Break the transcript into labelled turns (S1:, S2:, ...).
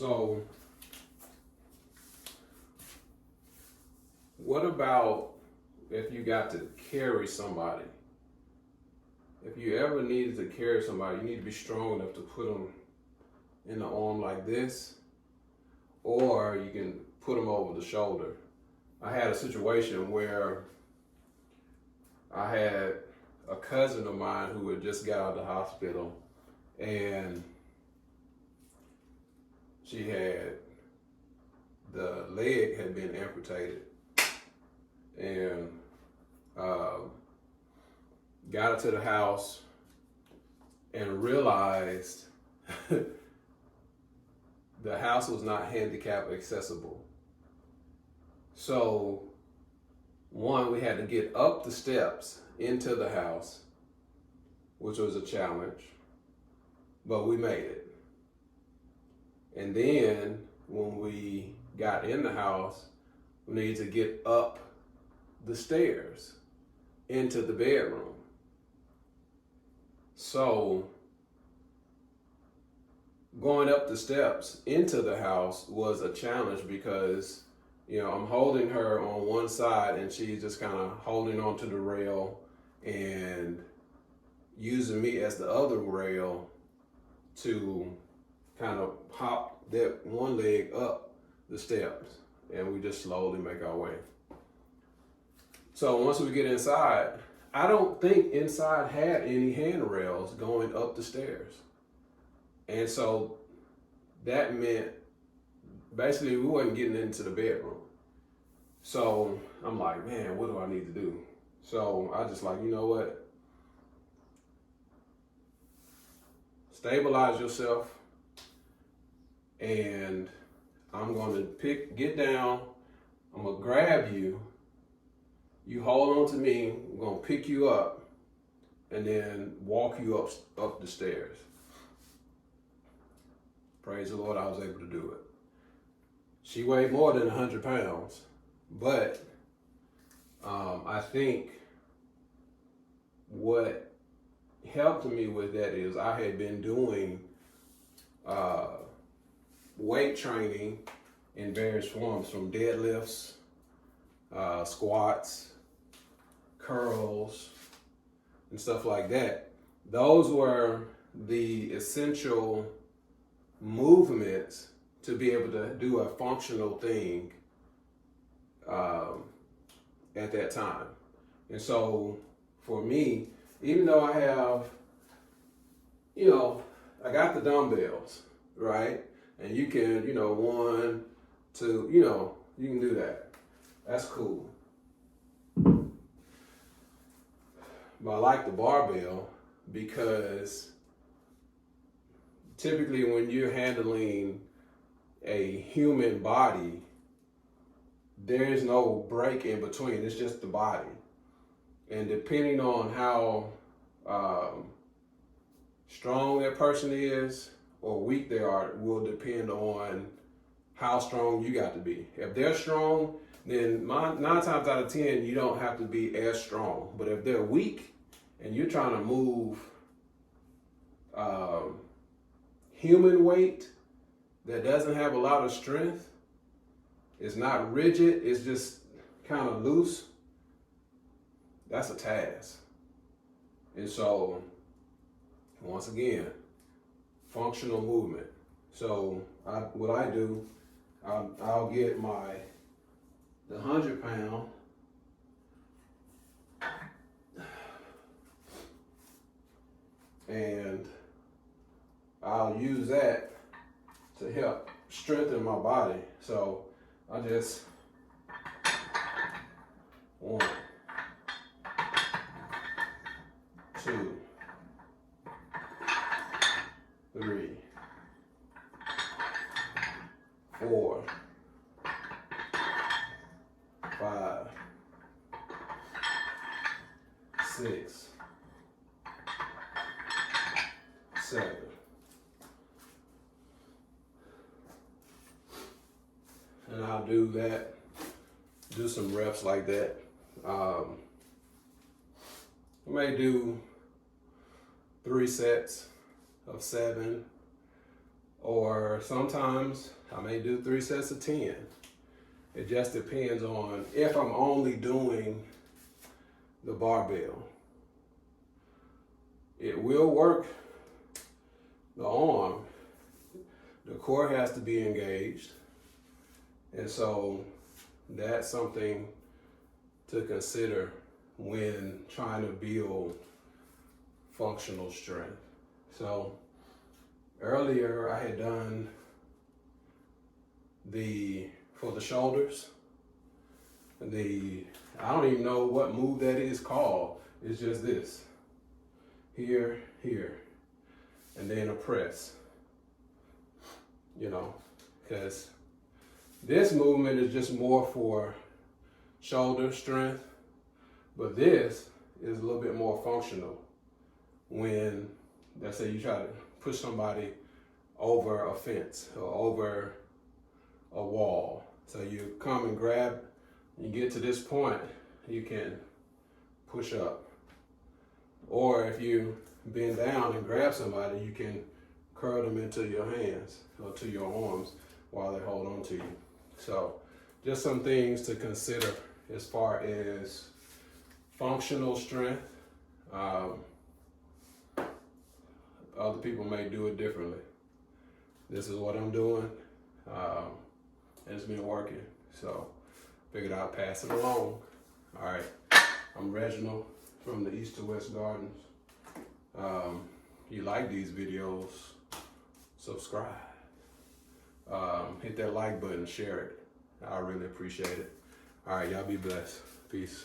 S1: So, what about if you got to carry somebody? If you ever needed to carry somebody, you need to be strong enough to put them in the arm like this, or you can put them over the shoulder. I had a situation where I had a cousin of mine who had just got out of the hospital, and she had, the leg had been amputated, and got her to the house and realized the house was not handicap accessible. So one, we had to get up the steps into the house, which was a challenge, but we made it. And then when we got in the house, we needed to get up the stairs into the bedroom. So going up the steps into the house was a challenge because, I'm holding her on one side and she's just kind of holding onto the rail and using me as the other rail to kind of hop that one leg up the steps, and we just slowly make our way. So once we get inside, I don't think inside had any handrails going up the stairs. And so that meant basically we wasn't getting into the bedroom. So I'm like, man, what do I need to do? So I just like, you know what? Stabilize yourself, and I'm going to get down, I'm going to grab you, you hold on to me, I'm going to pick you up, and then walk you up the stairs. Praise the Lord, I was able to do it. She weighed more than 100 pounds, but I think what helped me with that is I had been doing weight training in various forms, from deadlifts, squats, curls, and stuff like that. Those were the essential movements to be able to do a functional thing at that time. And so for me, even though I have, I got the dumbbells, right? And you can, 1, 2, you can do that. That's cool. But I like the barbell because typically when you're handling a human body, there is no break in between. It's just the body. And depending on how strong that person is or weak they are will depend on how strong you got to be. If they're strong, then 9 times out of 10, you don't have to be as strong. But if they're weak and you're trying to move human weight that doesn't have a lot of strength, it's not rigid, it's just kind of loose, that's a task. And so, once again, functional movement. So what I do, I'll get the 100 pound, and I'll use that to help strengthen my body. So I just 1, 2, 3, 4, 5, 6, 7. And I'll do some reps like that. I may do 3 sets of 7, or sometimes I may do 3 sets of 10. It just depends on if I'm only doing the barbell. It will work the arm. The core has to be engaged. And so that's something to consider when trying to build functional strength. So earlier I had done for the shoulders, I don't even know what move that is called. It's just this. Here, here, and then a press. Because this movement is just more for shoulder strength, but this is a little bit more functional when, let's say, you try to push somebody over a fence or over a wall. So you come and grab, you get to this point, you can push up. Or if you bend down and grab somebody, you can curl them into your hands or to your arms while they hold on to you. So just some things to consider as far as functional strength. Other people may do it differently. This is what I'm doing, and it's been working. So figured I'd pass it along. All right, I'm Reginald from the East to West Gardens. You like these videos, subscribe. Hit that like button, share it. I really appreciate it. All right, y'all be blessed. Peace.